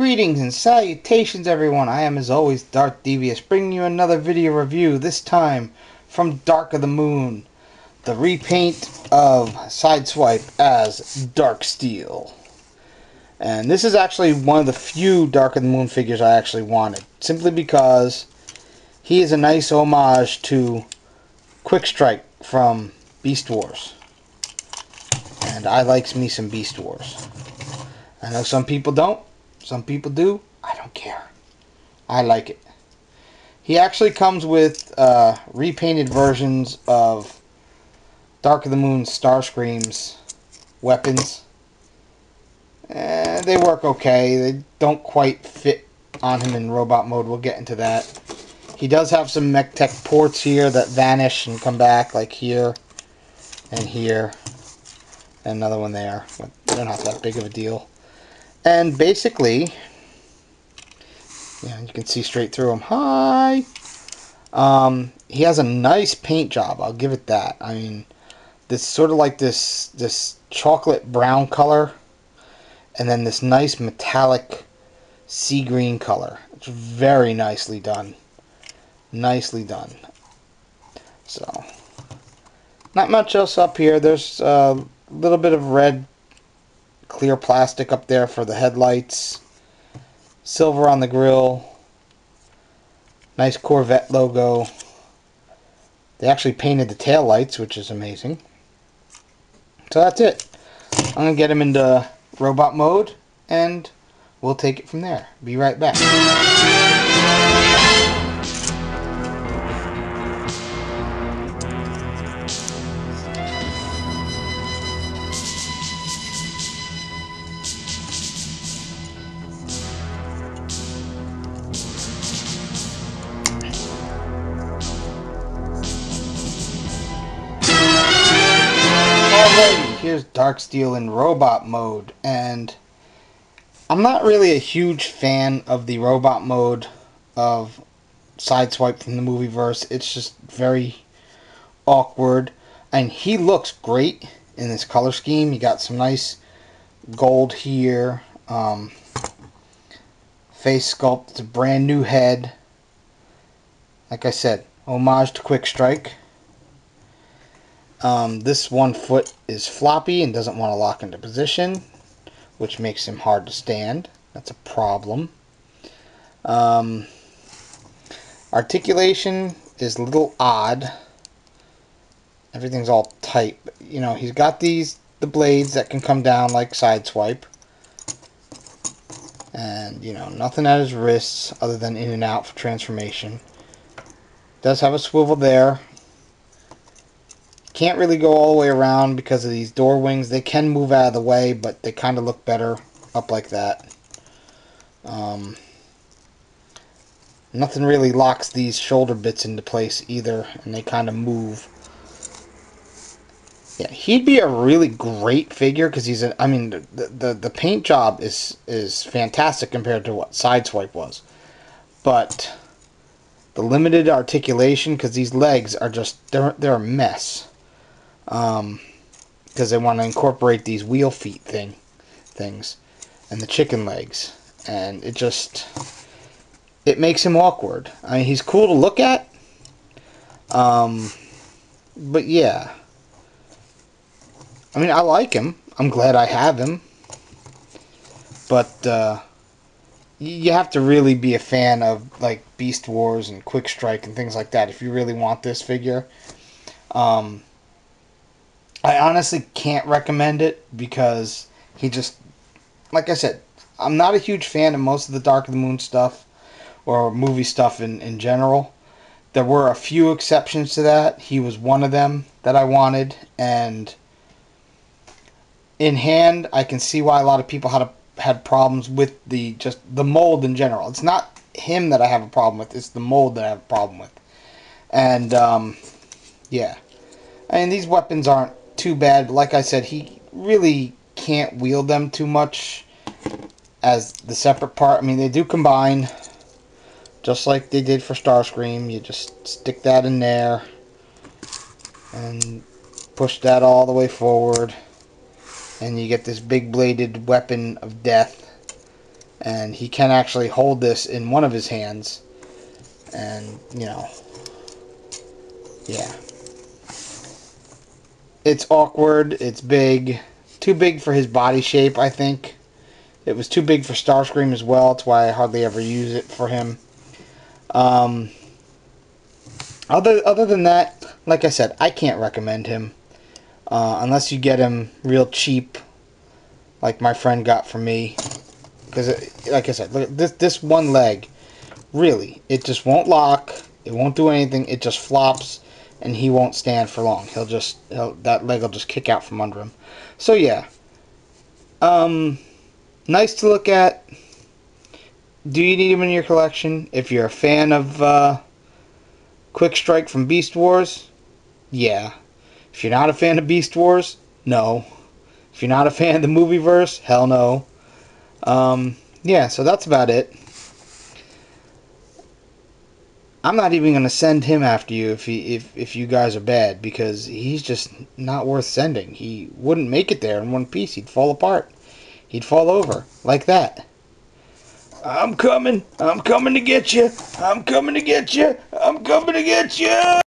Greetings and salutations, everyone. I am, as always, darthdevious, bringing you another video review, this time from Dark of the Moon, the repaint of Sideswipe as Darksteel. And this is actually one of the few Dark of the Moon figures I actually wanted, simply because he is a nice homage to Quick Strike from Beast Wars. And I likes me some Beast Wars. I know some people don't. Some people do. I don't care. I like it. He actually comes with repainted versions of Dark of the Moon Starscream's weapons. They work okay. They don't quite fit on him in robot mode. We'll get into that. He does have some mech tech ports here that vanish and come back, like here and here. And another one there. But they're not that big of a deal. And basically, yeah, you can see straight through him. Hi! He has a nice paint job, I'll give it that. I mean, this sort of like this chocolate brown color, and then this nice metallic sea green color. It's very nicely done. Nicely done. So, not much else up here. There's a little bit of red clear plastic up there for the headlights, silver on the grill, nice Corvette logo. They actually painted the tail lights, which is amazing. So that's it. I'm going to get him into robot mode and we'll take it from there. Be right back. Here's Darksteel in robot mode, and I'm not really a huge fan of the robot mode of Sideswipe from the movieverse. It's just very awkward, and he looks great in this color scheme. You got some nice gold here, face sculpt. It's a brand new head. Like I said, homage to Quick Strike. This one foot is floppy and doesn't want to lock into position, which makes him hard to stand. That's a problem. Articulation is a little odd. Everything's all tight. But, you know, he's got the blades that can come down like Sideswipe. And, you know, nothing at his wrists other than in and out for transformation. Does have a swivel there. Can't really go all the way around because of these door wings. They can move out of the way, but they kind of look better up like that. Nothing really locks these shoulder bits into place either, and they kind of move. Yeah, he'd be a really great figure because he's I mean, the paint job is fantastic compared to what Sideswipe was, but the limited articulation, because these legs are just they're a mess. Because they want to incorporate these wheel feet things and the chicken legs, and it makes him awkward. I mean, he's cool to look at, but yeah, I mean, I like him. I'm glad I have him, but you have to really be a fan of like Beast Wars and Quick Strike and things like that if you really want this figure. I honestly can't recommend it because he just, like I said, I'm not a huge fan of most of the Dark of the Moon stuff or movie stuff in general. There were a few exceptions to that. He was one of them that I wanted, and in hand, I can see why a lot of people had problems with the mold in general. It's not him that I have a problem with, it's the mold that I have a problem with. And yeah, I mean, these weapons aren't too bad, but like I said, he really can't wield them too much as the separate part. I mean, they do combine just like they did for Starscream. You just stick that in there and push that all the way forward, and you get this big bladed weapon of death and he can actually hold this in one of his hands. And, you know, yeah. It's awkward, it's big. Too big for his body shape, I think. It was too big for Starscream as well. That's why I hardly ever use it for him. Other than that, like I said, I can't recommend him. Unless you get him real cheap, like my friend got for me. Because, like I said, look at this one leg. Really, it just won't lock. It won't do anything. It just flops, and he won't stand for long. That leg will just kick out from under him. So yeah, nice to look at. Do you need him in your collection? If you're a fan of Quick Strike from Beast Wars, yeah. If you're not a fan of Beast Wars, no. If you're not a fan of the movieverse, hell no. Yeah, so that's about it. I'm not even going to send him after you if you guys are bad, because he's just not worth sending. He wouldn't make it there in one piece. He'd fall apart. He'd fall over like that. I'm coming. I'm coming to get you. I'm coming to get you. I'm coming to get you.